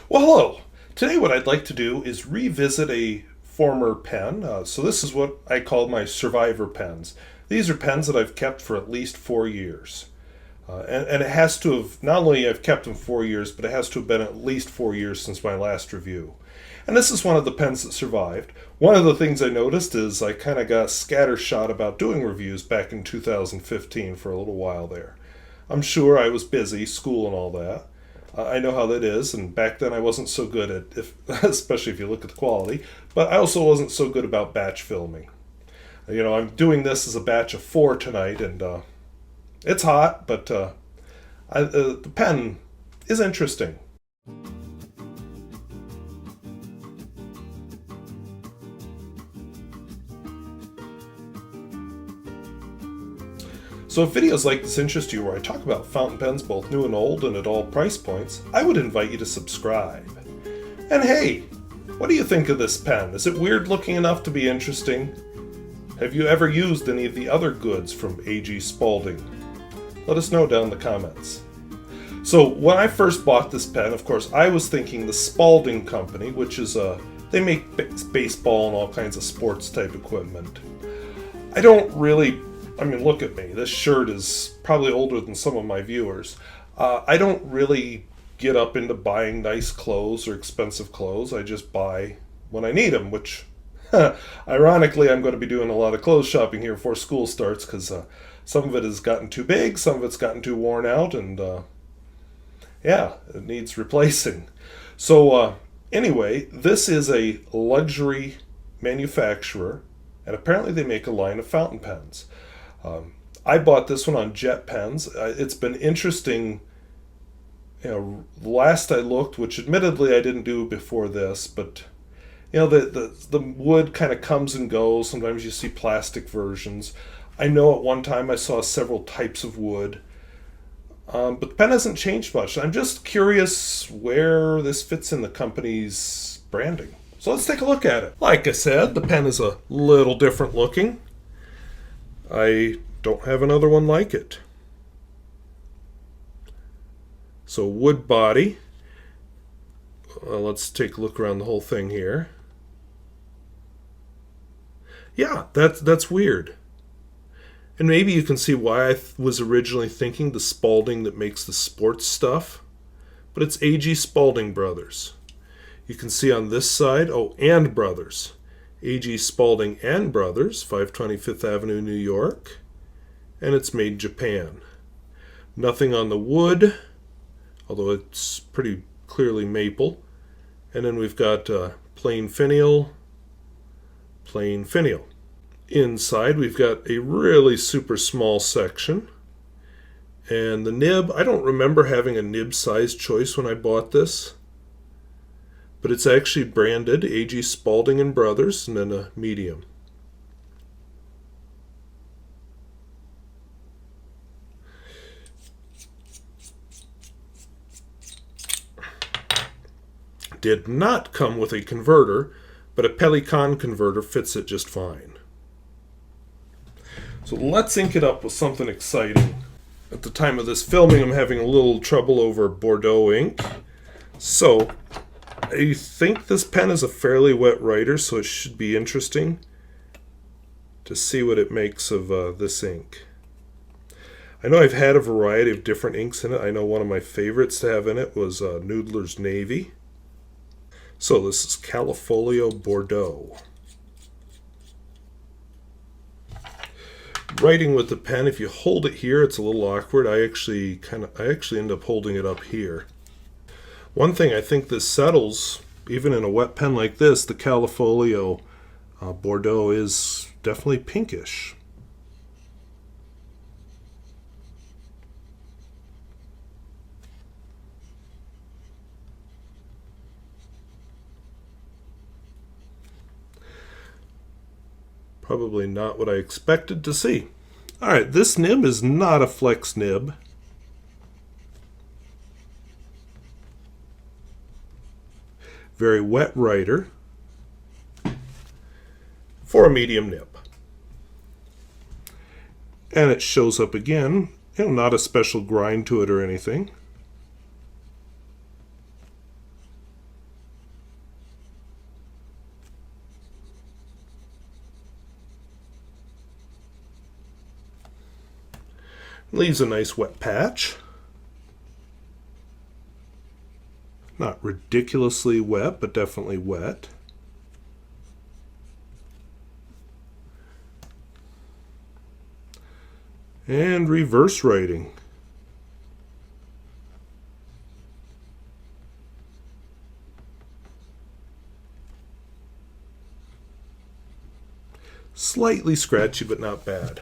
Well, hello. Today, what I'd like to do is revisit a former pen. So, this is what I call my survivor pens. These are pens that I've kept for at least 4 years. And it has to have, not only I've kept them 4 years, but it has to have been at least 4 years since my last review. And this is one of the pens that survived. One of the things I noticed is I kind of got scattershot about doing reviews back in 2015 for a little while there. I'm sure I was busy, school and all that. I know how that is, and back then I wasn't so good at, especially if you look at the quality, but I also wasn't so good about batch filming. I'm doing this as a batch of 4 tonight, and it's hot, but the pen is interesting. So if videos like this interest you, where I talk about fountain pens both new and old and at all price points, I would invite you to subscribe. And hey, what do you think of this pen? Is it weird looking enough to be interesting? Have you ever used any of the other goods from AG Spalding? Let us know down in the comments. So when I first bought this pen, of course, I was thinking the Spalding Company, which is they make baseball and all kinds of sports type equipment. Look at me. This shirt is probably older than some of my viewers. I don't really get up into buying nice clothes or expensive clothes. I just buy when I need them, which, ironically, I'm going to be doing a lot of clothes shopping here before school starts because some of it has gotten too big, some of it's gotten too worn out, and it needs replacing. So, anyway, this is a luxury manufacturer, and apparently they make a line of fountain pens. I bought this one on Jet Pens. It's been interesting. Last I looked, which admittedly I didn't do before this, but the wood kind of comes and goes. Sometimes you see plastic versions. I know at one time I saw several types of wood, but the pen hasn't changed much. I'm just curious where this fits in the company's branding. So let's take a look at it. Like I said, the pen is a little different looking. I don't have another one like it. So wood body. Let's take a look around the whole thing here. Yeah, that's weird. And maybe you can see why I was originally thinking the Spalding that makes the sports stuff. But it's AG Spalding Brothers. You can see on this side, and Brothers. AG Spalding and Brothers, 520 Fifth Avenue, New York. And it's made in Japan. Nothing on the wood, although it's pretty clearly maple. And then we've got plain finial, plain finial. Inside we've got a really super small section. And the nib, I don't remember having a nib size choice when I bought this. But it's actually branded AG Spalding and Brothers, and then a medium. Did not come with a converter, but a Pelican converter fits it just fine. So let's ink it up with something exciting. At the time of this filming, I'm having a little trouble over Bordeaux ink. So I think this pen is a fairly wet writer, so it should be interesting to see what it makes of this ink. I know I've had a variety of different inks in it. I know one of my favorites to have in it was Noodler's Navy. So this is Califolio Bordeaux. Writing with the pen, if you hold it here, it's a little awkward. I actually end up holding it up here. One thing I think this settles, even in a wet pen like this, the Califolio Bordeaux is definitely pinkish. Probably not what I expected to see. Alright, this nib is not a flex nib. Very wet writer for a medium nib. And it shows up again, not a special grind to it or anything. Leaves a nice wet patch. Not ridiculously wet, but definitely wet. And reverse writing. Slightly scratchy, but not bad.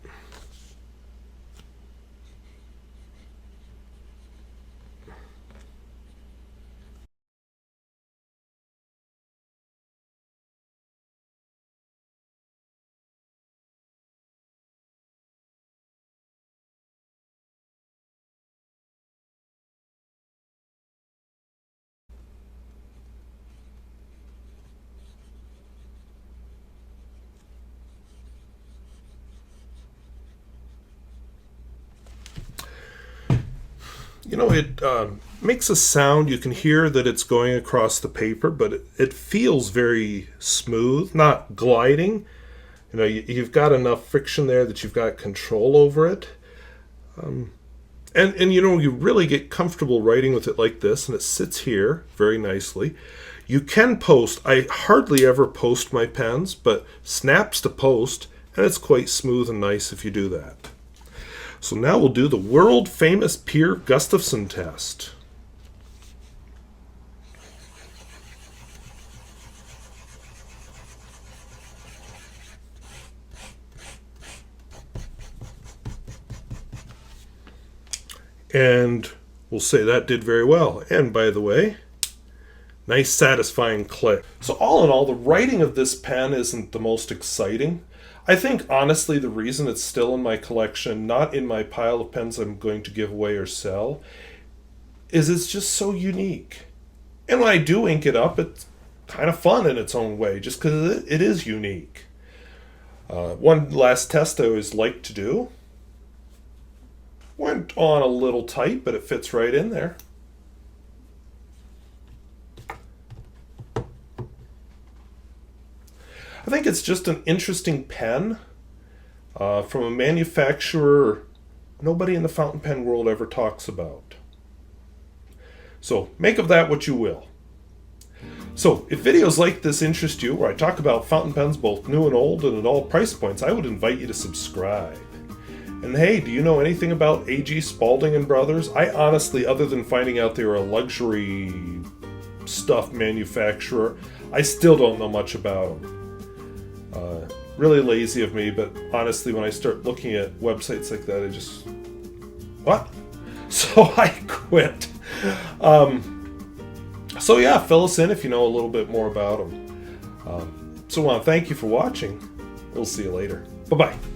You know, it makes a sound. You can hear that it's going across the paper, but it feels very smooth, not gliding. You know, you've got enough friction there that you've got control over it. And you know, you really get comfortable writing with it like this, and it sits here very nicely. You can post. I hardly ever post my pens, but snaps to post, and it's quite smooth and nice if you do that. So now we'll do the world famous Peer Gustafson test. And we'll say that did very well. And by the way, nice satisfying click. So all in all, the writing of this pen isn't the most exciting. I think, honestly, the reason it's still in my collection, not in my pile of pens I'm going to give away or sell, is it's just so unique. And when I do ink it up, it's kind of fun in its own way, just because it is unique. One last test I always like to do. Went on a little tight, but it fits right in there. I think it's just an interesting pen from a manufacturer nobody in the fountain pen world ever talks about. So make of that what you will. So if videos like this interest you, where I talk about fountain pens both new and old and at all price points, I would invite you to subscribe. And hey, do you know anything about AG Spalding Bros? I honestly, other than finding out they were a luxury stuff manufacturer, I still don't know much about them. Really lazy of me, but honestly, when I start looking at websites like that, I just... What? So I quit. So yeah, fill us in if you know a little bit more about them. So I want to thank you for watching. We'll see you later. Bye-bye.